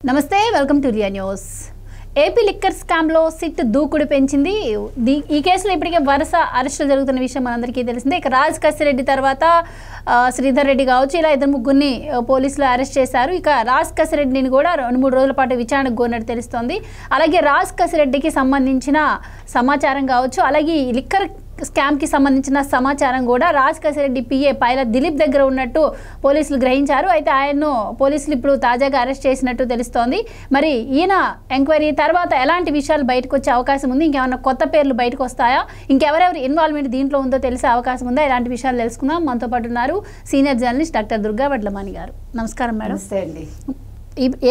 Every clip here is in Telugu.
నమస్తే welcome to Riya news. AP liquor స్కామ్లో సిట్ దూకుడు పెంచింది. ఈ కేసులో ఇప్పటికే వరుస అరెస్టులు జరుగుతున్న విషయం మనందరికీ తెలిసిందే. ఇక రాజ్ కసిరెడ్డి తర్వాత శ్రీధర్ రెడ్డి కావచ్చు, ఇలా ఇద్దరు ముగ్గురిని పోలీసులు అరెస్ట్ చేశారు. ఇక రాజ్ కసిరెడ్డిని కూడా 2-3 రోజుల పాటు విచారణకు కోరినట్టు తెలుస్తోంది. అలాగే రాజ్ కసిరెడ్డికి సంబంధించిన సమాచారం కావచ్చు, అలాగే లిక్కర్ స్కామ్కి సంబంధించిన సమాచారం కూడా రాజ్ కసిరెడ్డి పిఏ పైల దిలీప్ దగ్గర ఉన్నట్టు పోలీసులు గ్రహించారు. అయితే ఆయన్ను పోలీసులు ఇప్పుడు తాజాగా అరెస్ట్ చేసినట్టు తెలుస్తోంది. మరి ఈయన ఎంక్వైరీ తర్వాత ఎలాంటి విషయాలు బయటకు వచ్చే అవకాశం ఉంది, ఇంకేమైనా కొత్త పేర్లు బయటకు వస్తాయా, ఇంకెవరెవరు ఇన్వాల్వ్మెంట్ దీంట్లో ఉందో తెలిసే అవకాశం ఉందా, ఇలాంటి విషయాలు తెలుసుకుందాం. మనతో పాటు ఉన్నారు senior journalist doctor Durga Vadlamani గారు. నమస్కారం మేడం. నమస్తే అండి.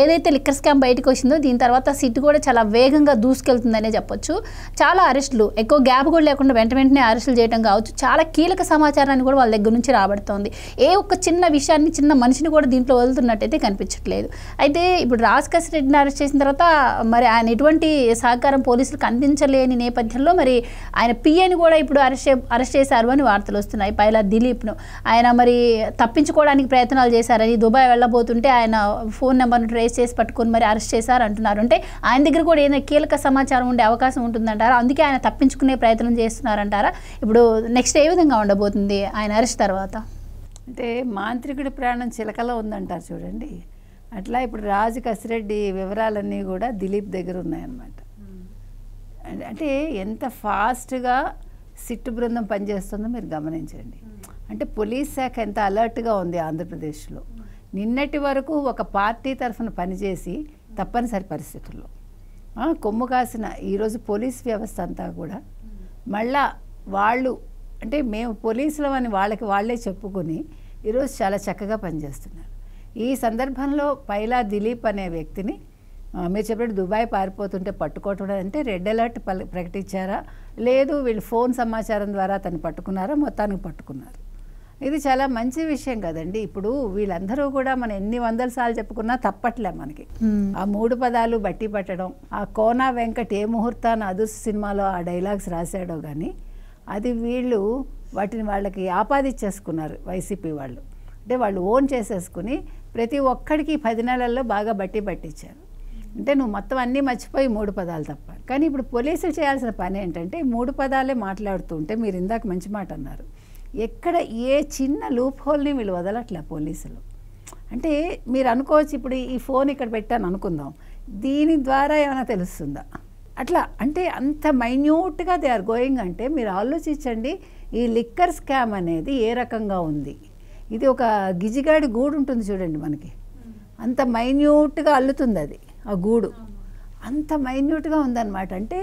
ఏదైతే లిక్కర్ స్కామ్ బయటకు వచ్చిందో దీని తర్వాత సిట్ కూడా చాలా వేగంగా దూసుకెళ్తుందనే చెప్పొచ్చు. చాలా అరెస్టులు, ఎక్కువ గ్యాప్ కూడా లేకుండా వెంటనే అరెస్టులు చేయడం కావచ్చు, చాలా కీలక సమాచారాన్ని కూడా వాళ్ళ దగ్గర నుంచి రాబడుతోంది. ఏ ఒక్క చిన్న విషయాన్ని, చిన్న మనిషిని కూడా దీంట్లో వదులుతున్నట్టయితే కనిపించట్లేదు. అయితే ఇప్పుడు రాజ్ కసిరెడ్డిని అరెస్ట్ చేసిన తర్వాత మరి ఆయన ఎటువంటి సహకారం పోలీసులకు అందించలేని నేపథ్యంలో మరి ఆయన పిఏని కూడా ఇప్పుడు అరెస్ట్ చేశారు అని వార్తలు వస్తున్నాయి. పైలా దిలీప్ను ఆయన మరి తప్పించుకోవడానికి ప్రయత్నాలు చేశారని, దుబాయ్ వెళ్ళబోతుంటే ఆయన ఫోన్ నెంబర్ ట్రేస్ చేసి పట్టుకొని మరి అరెస్ట్ చేశారు అంటున్నారు. అంటే ఆయన దగ్గర కూడా ఏదైనా కీలక సమాచారం ఉండే అవకాశం ఉంటుందంటారా? అందుకే ఆయన తప్పించుకునే ప్రయత్నం చేస్తున్నారంటారా? ఇప్పుడు నెక్స్ట్ ఏ విధంగా ఉండబోతుంది ఆయన అరెస్ట్ తర్వాత? అంటే మాంత్రికుడి ప్రాణం చిలకలో ఉందంటారు చూడండి, అట్లా ఇప్పుడు రాజు కసిరెడ్డి వివరాలన్నీ కూడా దిలీప్ దగ్గర ఉన్నాయన్నమాట. అంటే ఎంత ఫాస్ట్గా సిట్టు బృందం పనిచేస్తుందో మీరు గమనించండి. అంటే పోలీస్ శాఖ ఎంత అలర్ట్గా ఉంది ఆంధ్రప్రదేశ్లో. నిన్నటి వరకు ఒక పార్టీ తరఫున పనిచేసి తప్పనిసరి పరిస్థితుల్లో కొమ్ము కాసిన ఈరోజు పోలీస్ వ్యవస్థ అంతా కూడా మళ్ళా వాళ్ళు అంటే మేము పోలీసులు అని వాళ్ళే చెప్పుకొని ఈరోజు చాలా చక్కగా పనిచేస్తున్నారు. ఈ సందర్భంలో పైలా దిలీప్ అనే వ్యక్తిని మీరు చెప్పినట్టు దుబాయ్ పారిపోతుంటే పట్టుకోవటం అంటే రెడ్ అలర్ట్ ప్రకటించారా, లేదు వీళ్ళు ఫోన్ సమాచారం ద్వారా అతన్ని పట్టుకున్నారా, మొత్తానికి పట్టుకున్నారు. ఇది చాలా మంచి విషయం కదండి. ఇప్పుడు వీళ్ళందరూ కూడా మనం ఎన్ని వందల సార్లు చెప్పుకున్నా తప్పట్లే మనకి. ఆ 3 పదాలు బట్టి పట్టడం, ఆ కోనా వెంకట్ ఏ ముహూర్తాన అదుర్స్ సినిమాలో ఆ డైలాగ్స్ రాశాడో కానీ అది వీళ్ళు వాటిని వాళ్ళకి ఆపాదించేసుకున్నారు వైసీపీ వాళ్ళు. అంటే వాళ్ళు ఓన్ చేసేసుకుని ప్రతి ఒక్కడికి 10 నెలల్లో బాగా పట్టించారు. అంటే నువ్వు మొత్తం అన్నీ మర్చిపోయి 3 పదాలు తప్ప. కానీ ఇప్పుడు పోలీసులు చేయాల్సిన పని ఏంటంటే 3 పదాలే మాట్లాడుతూ ఉంటే, మీరు ఇందాక మంచి మాట అన్నారు, ఎక్కడ ఏ చిన్న లూప్ హోల్ని వీళ్ళు వదలట్లే పోలీసులు. అంటే మీరు అనుకోవచ్చు, ఇప్పుడు ఈ ఫోన్ ఇక్కడ పెట్టాను అనుకుందాం, దీని ద్వారా ఏమైనా తెలుస్తుందా అట్లా. అంటే అంత మైన్యూట్గా దే ఆర్ గోయింగ్. అంటే మీరు ఆలోచించండి, ఈ లిక్కర్ స్కామ్ అనేది ఏ రకంగా ఉంది. ఇది ఒక గిజిగాడి గూడు ఉంటుంది చూడండి మనకి, అంత మైన్యూట్గా అల్లుతుంది అది, ఆ గూడు అంత మైన్యూట్గా ఉందన్నమాట. అంటే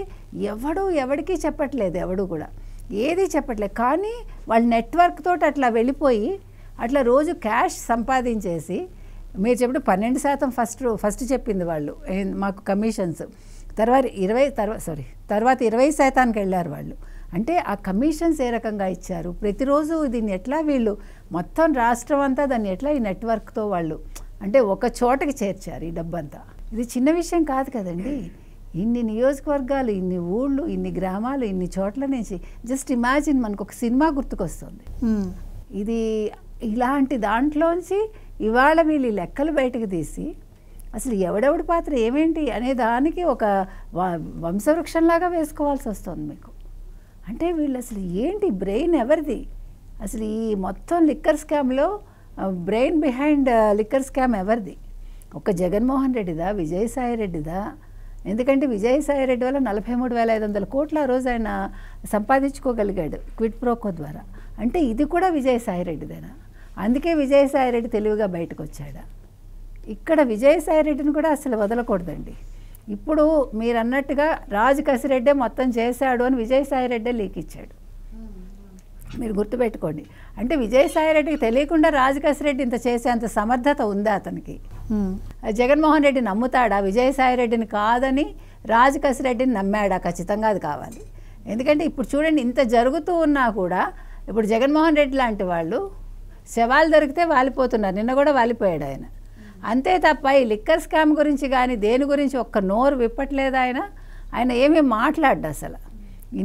ఎవడికి చెప్పట్లేదు, ఎవడు కూడా ఏది చెప్పట్లేదు. కానీ వాళ్ళ నెట్వర్క్ తోటి అట్లా వెళ్ళిపోయి అట్లా రోజు క్యాష్ సంపాదించేసి, మీరు చెప్పిన 12% ఫస్ట్ చెప్పింది వాళ్ళు మాకు కమిషన్స్, తర్వాత 20% వెళ్ళారు వాళ్ళు. అంటే ఆ కమిషన్స్ ఏ రకంగా ఇచ్చారు, ప్రతిరోజు దీన్ని ఎట్లా వీళ్ళు మొత్తం రాష్ట్రం అంతా దాన్ని ఎట్లా ఈ నెట్వర్క్తో వాళ్ళు అంటే ఒక చోటకి చేర్చారు ఈ డబ్బంతా. ఇది చిన్న విషయం కాదు కదండి. ఇన్ని నియోజకవర్గాలు, ఇన్ని ఊళ్ళు, ఇన్ని గ్రామాలు, ఇన్ని చోట్ల నుంచి జస్ట్ ఇమాజిన్, మనకు ఒక సినిమా గుర్తుకొస్తుంది. ఇది ఇలాంటి దాంట్లోంచి ఇవాళ వీళ్ళు లెక్కలు బయటకు తీసి అసలు ఎవడెవడి పాత్ర ఏమేంటి అనే దానికి ఒక వంశవృక్షంలాగా వేసుకోవాల్సి వస్తుంది మీకు. అంటే వీళ్ళు అసలు ఏంటి, బ్రెయిన్ ఎవరిది అసలు ఈ మొత్తం లిక్కర్ స్కామ్లో? బ్రెయిన్ బిహైండ్ లిక్కర్ స్కామ్ ఎవరిది? ఒక జగన్మోహన్ రెడ్డిదా, విజయసాయి రెడ్డిదా? ఎందుకంటే విజయసాయి రెడ్డి వల్ల 43,500 కోట్ల ఆ రోజు ఆయన సంపాదించుకోగలిగాడు క్విడ్ ప్రోకో ద్వారా. అంటే ఇది కూడా విజయసాయి రెడ్డిదేనా? అందుకే విజయసాయి రెడ్డి తెలివిగా బయటకు వచ్చాడా? ఇక్కడ విజయసాయి రెడ్డిని కూడా అసలు వదలకూడదండి. ఇప్పుడు మీరు అన్నట్టుగా రాజు కసిరెడ్డే మొత్తం చేశాడు అని విజయసాయి రెడ్డే లీక్ ఇచ్చాడు, మీరు గుర్తుపెట్టుకోండి. అంటే విజయసాయి రెడ్డికి తెలియకుండా రాజు కసిరెడ్డి ఇంత చేసేంత సమర్థత ఉందా అతనికి? జగన్మోహన్ రెడ్డి నమ్ముతాడా విజయసాయి రెడ్డిని కాదని? రాజు కసిరెడ్డిని నమ్మాడా? ఖచ్చితంగా అది కావాలి. ఎందుకంటే ఇప్పుడు చూడండి, ఇంత జరుగుతూ ఉన్నా కూడా ఇప్పుడు జగన్మోహన్ రెడ్డి లాంటి వాళ్ళు శవాలు దొరికితే వాలిపోతున్నారు. నిన్న కూడా వాలిపోయాడు ఆయన. అంతే తప్ప ఈ లిక్కర్ స్కామ్ గురించి కానీ దేని గురించి ఒక్క నోరు విప్పట్లేదు ఆయన ఏమీ మాట్లాడ్డు అసలు.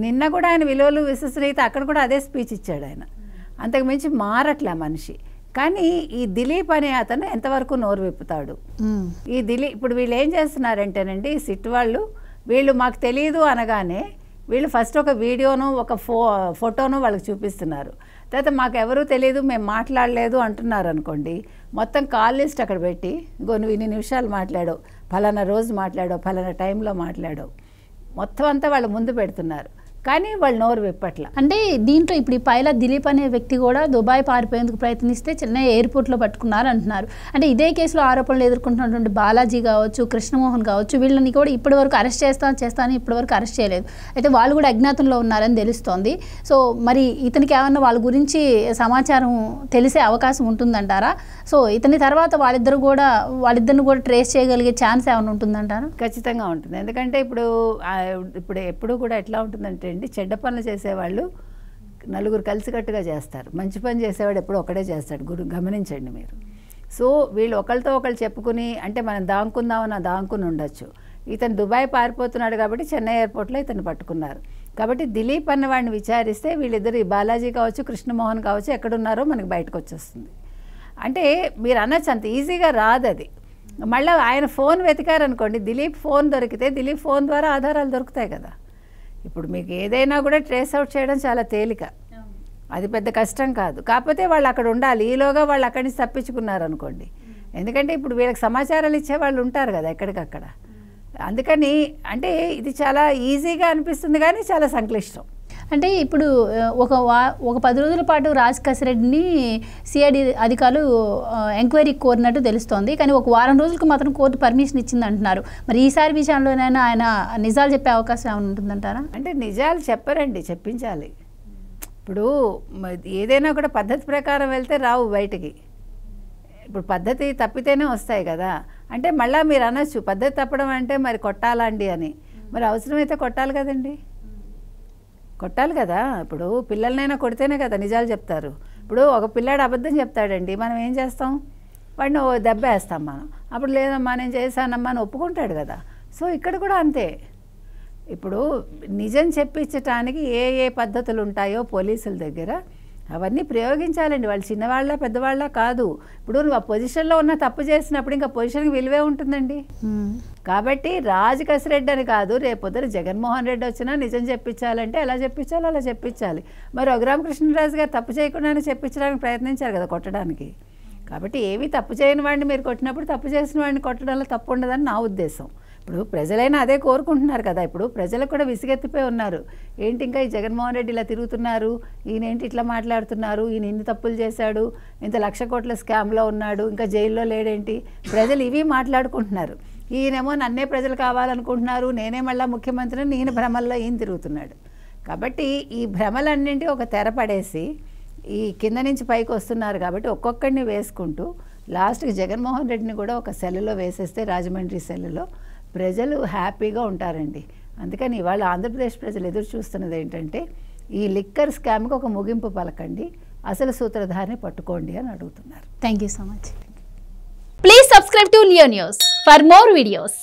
నిన్న కూడా ఆయన విలువలు విశ్వసనీయత అక్కడ కూడా అదే స్పీచ్ ఇచ్చాడు ఆయన. అంతకు మించి మారట్లే మనిషి. కానీ ఈ దిలీప్ అనే అతను ఎంతవరకు నోరు విప్పుతాడు? ఈ దిలీప్ ఇప్పుడు వీళ్ళు ఏం చేస్తున్నారంటేనండి, సిట్ వాళ్ళు వీళ్ళు మాకు తెలియదు అనగానే వీళ్ళు ఫస్ట్ ఒక వీడియోను ఒక ఫోటోను వాళ్ళకి చూపిస్తున్నారు. తర్వాత మాకు ఎవరూ తెలియదు, మేము మాట్లాడలేదు అంటున్నారు అనుకోండి, మొత్తం కాల్ లిస్ట్ అక్కడ పెట్టి నువ్వు ఇన్ని నిమిషాలు మాట్లాడావు, ఫలానా రోజు మాట్లాడావు, ఫలానా టైంలో మాట్లాడావు, మొత్తం అంతా వాళ్ళు ముందు పెడుతున్నారు. కానీ వాళ్ళు నోరు విప్పట్ల. అంటే దీంట్లో ఇప్పుడు ఈ పైలట్ దిలీప్ అనే వ్యక్తి కూడా దుబాయ్ పారిపోయేందుకు ప్రయత్నిస్తే చెన్నై ఎయిర్పోర్ట్లో పట్టుకున్నారు అంటున్నారు. అంటే ఇదే కేసులో ఆరోపణలు ఎదుర్కొంటున్నటువంటి బాలాజీ కావచ్చు, కృష్ణమోహన్ కావచ్చు, వీళ్ళని కూడా ఇప్పటివరకు అరెస్ట్ చేస్తాను ఇప్పటివరకు అరెస్ట్ చేయలేదు. అయితే వాళ్ళు కూడా అజ్ఞాతంలో ఉన్నారని తెలుస్తోంది. సో మరి ఇతనికి ఏమన్నా వాళ్ళ గురించి సమాచారం తెలిసే అవకాశం ఉంటుందంటారా? సో ఇతని తర్వాత వాళ్ళిద్దరిని కూడా ట్రేస్ చేయగలిగే ఛాన్స్ ఏమైనా ఉంటుందంటారా? ఖచ్చితంగా ఉంటుంది. ఎందుకంటే ఇప్పుడు ఎప్పుడు కూడా ఎట్లా ఉంటుందంటే అండి, చెడ్డ పనులు చేసేవాళ్ళు నలుగురు కలిసికట్టుగా చేస్తారు, మంచి పని చేసేవాడు ఎప్పుడు ఒకడే చేస్తాడు. గమనించండి మీరు. సో వీళ్ళు ఒకరితో ఒకళ్ళు చెప్పుకుని, అంటే మనం దాంకుని ఉండొచ్చు. ఇతను దుబాయ్ పారిపోతున్నాడు కాబట్టి చెన్నై ఎయిర్పోర్ట్లో ఇతను పట్టుకున్నారు. కాబట్టి దిలీప్ అన్న వాడిని విచారిస్తే వీళ్ళిద్దరు, ఈ బాలాజీ కావచ్చు, కృష్ణమోహన్ కావచ్చు, ఎక్కడున్నారో మనకు బయటకు వచ్చేస్తుంది. అంటే మీరు అనొచ్చు, అంత ఈజీగా రాదు అది. మళ్ళీ ఆయన ఫోన్ వెతికారనుకోండి, దిలీప్ ఫోన్ దొరికితే దిలీప్ ఫోన్ ద్వారా ఆధారాలు దొరుకుతాయి కదా. ఇప్పుడు మీకు ఏదైనా కూడా ట్రేస్ అవుట్ చేయడం చాలా తేలిక, అది పెద్ద కష్టం కాదు. కాకపోతే వాళ్ళు అక్కడ ఉండాలి. ఈలోగా వాళ్ళు అక్కడి నుంచి తప్పించుకున్నారనుకోండి, ఎందుకంటే ఇప్పుడు వీళ్ళకి సమాచారాలు ఇచ్చే వాళ్ళు ఉంటారు కదా ఎక్కడికక్కడ. అందుకని అంటే ఇది చాలా ఈజీగా అనిపిస్తుంది కానీ చాలా సంక్లిష్టం. అంటే ఇప్పుడు ఒక 10 రోజుల పాటు రాజ్ కసిరెడ్డిని సిఐడి అధికారులు ఎంక్వైరీకి కోరినట్టు తెలుస్తోంది. కానీ ఒక వారం రోజులకు మాత్రం కోర్టు పర్మిషన్ ఇచ్చింది అంటున్నారు. మరి ఈసారి విషయంలోనైనా ఆయన నిజాలు చెప్పే అవకాశం ఏమైనా ఉంటుందంటారా? అంటే నిజాలు చెప్పరండి, చెప్పించాలి. ఇప్పుడు ఏదైనా కూడా పద్ధతి ప్రకారం వెళ్తే రావు బయటికి. ఇప్పుడు పద్ధతి తప్పితేనే వస్తాయి కదా. అంటే మళ్ళీ మీరు అనొచ్చు, పద్ధతి తప్పడం అంటే మరి కొట్టాలండి అని. మరి అవసరమైతే కొట్టాలి కదండి, కొట్టాలి కదా. ఇప్పుడు పిల్లలనైనా కొడితేనే కదా నిజాలు చెప్తారు. ఇప్పుడు ఒక పిల్లాడు అబద్ధం చెప్తాడండి, మనం ఏం చేస్తాం, వాడిని దెబ్బ వేస్తాం మనం. అప్పుడు లేదమ్మా నేను చేశానమ్మా అని ఒప్పుకుంటాడు కదా. సో ఇక్కడ కూడా అంతే. ఇప్పుడు నిజం చెప్పించటానికి ఏ పద్ధతులు ఉంటాయో పోలీసుల దగ్గర అవన్నీ ప్రయోగించాలండి. వాళ్ళు చిన్నవాళ్ళ పెద్దవాళ్ళ కాదు. ఇప్పుడు నువ్వు ఆ పొజిషన్లో ఉన్న తప్పు చేసినప్పుడు ఇంకా పొజిషన్కి విలువే ఉంటుందండి. కాబట్టి రాజ్ కసిరెడ్డి అని కాదు, రేపొద్దున జగన్మోహన్ రెడ్డి వచ్చినా నిజం చెప్పించాలంటే ఎలా చెప్పించాలో అలా చెప్పించాలి. మరి రఘురామకృష్ణరాజు గారు తప్పు చేయకుండానే చెప్పించడానికి ప్రయత్నించారు కదా కొట్టడానికి. కాబట్టి ఏమీ తప్పు చేయని వాడిని మీరు కొట్టినప్పుడు తప్పు చేసిన వాడిని కొట్టడంలో తప్పు ఉండదని నా ఉద్దేశం. ఇప్పుడు ప్రజలైనా అదే కోరుకుంటున్నారు కదా. ఇప్పుడు ప్రజలకు కూడా విసిగెత్తిపోయి ఉన్నారు. ఏంటి ఇంకా ఈ జగన్మోహన్ రెడ్డి ఇలా తిరుగుతున్నారు, ఈయనేంటి ఇట్లా మాట్లాడుతున్నారు, ఈయన ఇన్ని తప్పులు చేశాడు, ఇంత 1,00,000 కోట్ల స్కామ్లో ఉన్నాడు, ఇంకా జైల్లో లేడేంటి, ప్రజలు ఇవి మాట్లాడుకుంటున్నారు. ఈయనేమో నన్నే ప్రజలు కావాలనుకుంటున్నారు, నేనే మళ్ళీ ముఖ్యమంత్రిని, ఈయన భ్రమల్లో ఈయన తిరుగుతున్నాడు. కాబట్టి ఈ భ్రమలన్నింటి ఒక తెర పడేసి ఈ కింద నుంచి పైకి వస్తున్నారు. కాబట్టి ఒక్కొక్కడిని వేసుకుంటూ లాస్ట్కి జగన్మోహన్ రెడ్డిని కూడా ఒక సెల్లో వేసేస్తే, రాజమండ్రి సెల్లో ప్రజలు హ్యాపీగా ఉంటారండి. అందుకని ఇవాళ ఆంధ్రప్రదేశ్ ప్రజలు ఎదురు చూస్తున్నది ఏంటంటే, ఈ లిక్కర్ స్కామ్కి ఒక ముగింపు పలకండి, అసలు సూత్రధారిని పట్టుకోండి అని అడుగుతున్నారు. Thank you so much. Please subscribe to Leo news for more videos.